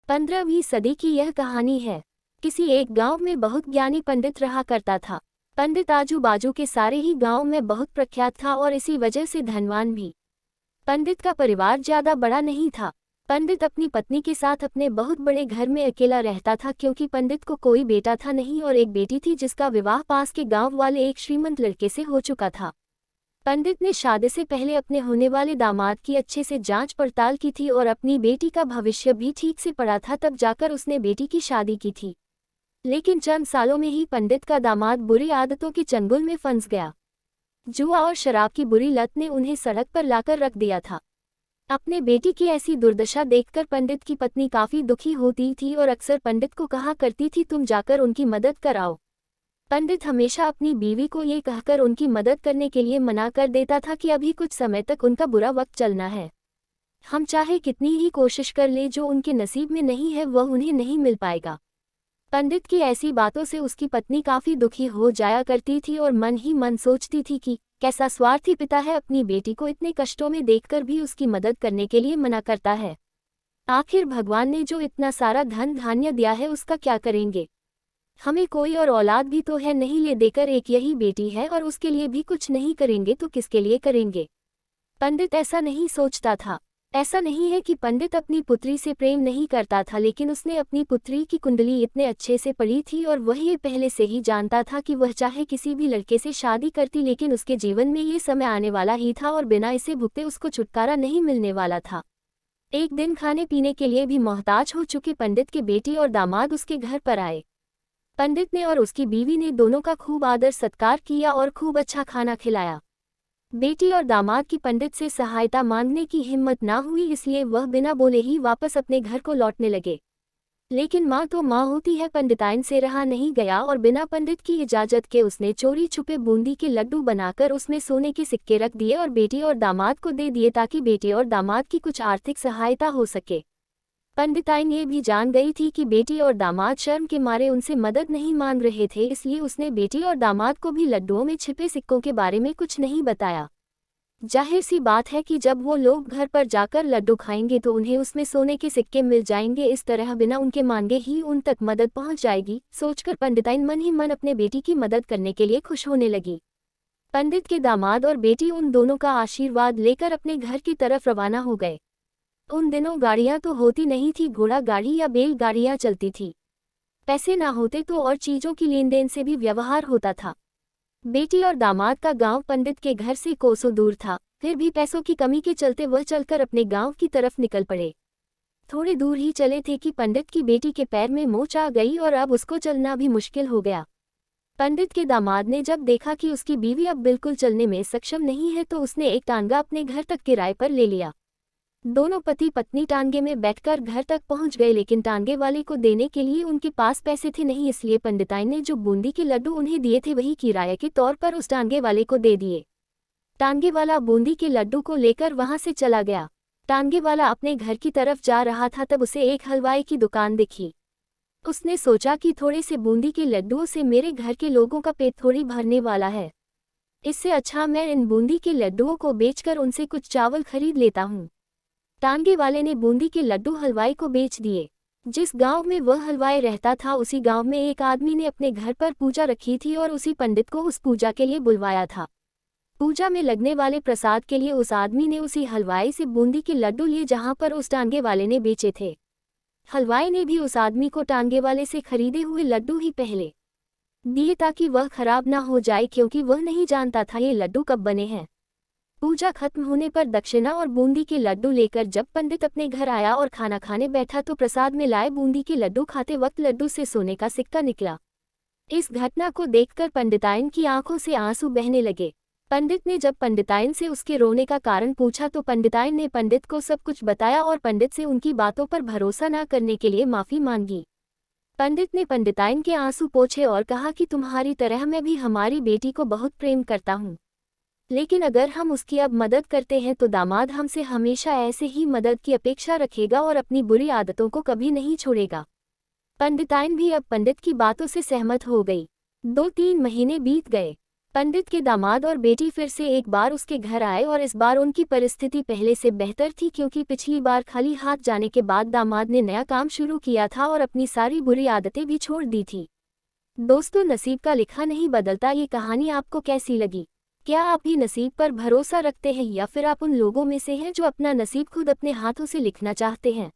15वीं सदी की यह कहानी है। किसी एक गांव में बहुत ज्ञानी पंडित रहा करता था। पंडित आजू बाजू के सारे ही गांव में बहुत प्रख्यात था और इसी वजह से धनवान भी। पंडित का परिवार ज्यादा बड़ा नहीं था। पंडित अपनी पत्नी के साथ अपने बहुत बड़े घर में अकेला रहता था क्योंकि पंडित को कोई बेटा था नहीं और एक बेटी थी जिसका विवाह पास के गांव वाले एक श्रीमंत लड़के से हो चुका था। पंडित ने शादी से पहले अपने होने वाले दामाद की अच्छे से जांच पड़ताल की थी और अपनी बेटी का भविष्य भी ठीक से पढ़ा था, तब जाकर उसने बेटी की शादी की थी। लेकिन चंद सालों में ही पंडित का दामाद बुरी आदतों के चंगुल में फंस गया। जुआ और शराब की बुरी लत ने उन्हें सड़क पर लाकर रख दिया था। अपने बेटी की ऐसी दुर्दशा देखकर पंडित की पत्नी काफी दुखी होती थी और अक्सर पंडित को कहा करती थी, तुम जाकर उनकी मदद कराओ। पंडित हमेशा अपनी बीवी को ये कहकर उनकी मदद करने के लिए मना कर देता था कि अभी कुछ समय तक उनका बुरा वक्त चलना है। हम चाहे कितनी ही कोशिश कर ले, जो उनके नसीब में नहीं है वह उन्हें नहीं मिल पाएगा। पंडित की ऐसी बातों से उसकी पत्नी काफी दुखी हो जाया करती थी और मन ही मन सोचती थी कि कैसा स्वार्थी पिता है, अपनी बेटी को इतने कष्टों में देखकर भी उसकी मदद करने के लिए मना करता है। आखिर भगवान ने जो इतना सारा धन धान्य दिया है उसका क्या करेंगे। हमें कोई और औलाद भी तो है नहीं, ले देकर एक यही बेटी है और उसके लिए भी कुछ नहीं करेंगे तो किसके लिए करेंगे। पंडित ऐसा नहीं सोचता था। ऐसा नहीं है कि पंडित अपनी पुत्री से प्रेम नहीं करता था, लेकिन उसने अपनी पुत्री की कुंडली इतने अच्छे से पढ़ी थी और वह ये पहले से ही जानता था कि वह चाहे किसी भी लड़के से शादी करती, लेकिन उसके जीवन में ये समय आने वाला ही था और बिना इसे भुगते उसको छुटकारा नहीं मिलने वाला था। एक दिन खाने पीने के लिए भी मोहताज हो चुके पंडित के बेटी और दामाद उसके घर पर आए। पंडित ने और उसकी बीवी ने दोनों का खूब आदर सत्कार किया और खूब अच्छा खाना खिलाया। बेटी और दामाद की पंडित से सहायता मांगने की हिम्मत ना हुई, इसलिए वह बिना बोले ही वापस अपने घर को लौटने लगे। लेकिन माँ तो माँ होती है, पंडिताइन से रहा नहीं गया और बिना पंडित की इजाजत के उसने चोरी छुपे बूंदी के लड्डू बनाकर उसमें सोने के सिक्के रख दिए और बेटी और दामाद को दे दिए ताकि बेटी और दामाद की कुछ आर्थिक सहायता हो सके। पंडिताइन ये भी जान गई थी कि बेटी और दामाद शर्म के मारे उनसे मदद नहीं मांग रहे थे, इसलिए उसने बेटी और दामाद को भी लड्डुओं में छिपे सिक्कों के बारे में कुछ नहीं बताया। जाहिर सी बात है कि जब वो लोग घर पर जाकर लड्डू खाएंगे तो उन्हें उसमें सोने के सिक्के मिल जाएंगे, इस तरह बिना उनके मांगे ही उन तक मदद पहुंच जाएगी। सोचकर पंडिताइन मन ही मन अपने बेटी की मदद करने के लिए खुश होने लगी। पंडित के दामाद और बेटी उन दोनों का आशीर्वाद लेकर अपने घर की तरफ रवाना हो गए। उन दिनों गाड़ियां तो होती नहीं थी, घोड़ा गाड़ी या बैल गाड़ियां चलती थी। पैसे ना होते तो और चीजों की लेन देन से भी व्यवहार होता था। बेटी और दामाद का गांव पंडित के घर से कोसों दूर था, फिर भी पैसों की कमी के चलते वह चलकर अपने गांव की तरफ निकल पड़े। थोड़ी दूर ही चले थे कि पंडित की बेटी के पैर में मोच आ गई और अब उसको चलना भी मुश्किल हो गया। पंडित के दामाद ने जब देखा कि उसकी बीवी अब बिल्कुल चलने में सक्षम नहीं है तो उसने एक टांगा अपने घर तक किराए पर ले लिया। दोनों पति पत्नी टांगे में बैठकर घर तक पहुंच गए, लेकिन टांगे वाले को देने के लिए उनके पास पैसे थे नहीं, इसलिए पंडिताइन ने जो बूंदी के लड्डू उन्हें दिए थे वही किराए के तौर पर उस टांगे वाले को दे दिए। टांगे वाला बूंदी के लड्डू को लेकर वहां से चला गया। टांगे वाला अपने घर की तरफ जा रहा था, तब उसे एक हलवाई की दुकान दिखी। उसने सोचा कि थोड़े से बूंदी के लड्डुओं से मेरे घर के लोगों का पेट थोड़ी भरने वाला है, इससे अच्छा मैं इन बूंदी के लड्डुओं को बेचकर उनसे कुछ चावल खरीद लेता हूँ। टांगे वाले ने बूंदी के लड्डू हलवाई को बेच दिए। जिस गांव में वह हलवाई रहता था उसी गांव में एक आदमी ने अपने घर पर पूजा रखी थी और उसी पंडित को उस पूजा के लिए बुलवाया था। पूजा में लगने वाले प्रसाद के लिए उस आदमी ने उसी हलवाई से बूंदी के लड्डू लिए जहां पर उस टांगे वाले ने बेचे थे। हलवाई ने भी उस आदमी को टांगे वाले से खरीदे हुए लड्डू ही पहले दिए ताकि वह खराब ना हो जाए, क्योंकि वह नहीं जानता था ये लड्डू कब बने हैं। पूजा खत्म होने पर दक्षिणा और बूंदी के लड्डू लेकर जब पंडित अपने घर आया और खाना खाने बैठा तो प्रसाद में लाए बूंदी के लड्डू खाते वक्त लड्डू से सोने का सिक्का निकला। इस घटना को देखकर पंडिताइन की आंखों से आंसू बहने लगे। पंडित ने जब पंडिताइन से उसके रोने का कारण पूछा तो पंडिताइन ने पंडित को सब कुछ बताया और पंडित से उनकी बातों पर भरोसा न करने के लिए माफी मांगी। पंडित ने पंडिताइन के आंसू पोंछे और कहा कि तुम्हारी तरह मैं भी हमारी बेटी को बहुत प्रेम करता हूँ, लेकिन अगर हम उसकी अब मदद करते हैं तो दामाद हमसे हमेशा ऐसे ही मदद की अपेक्षा रखेगा और अपनी बुरी आदतों को कभी नहीं छोड़ेगा। पंडिताइन भी अब पंडित की बातों से सहमत हो गई। 2-3 महीने बीत गए। पंडित के दामाद और बेटी फिर से एक बार उसके घर आए और इस बार उनकी परिस्थिति पहले से बेहतर थी, क्योंकि पिछली बार खाली हाथ जाने के बाद दामाद ने नया काम शुरू किया था और अपनी सारी बुरी आदतें भी छोड़ दी थी। दोस्तों, नसीब का लिखा नहीं बदलता। ये कहानी आपको कैसी लगी? क्या आप भी नसीब पर भरोसा रखते हैं या फिर आप उन लोगों में से हैं जो अपना नसीब खुद अपने हाथों से लिखना चाहते हैं?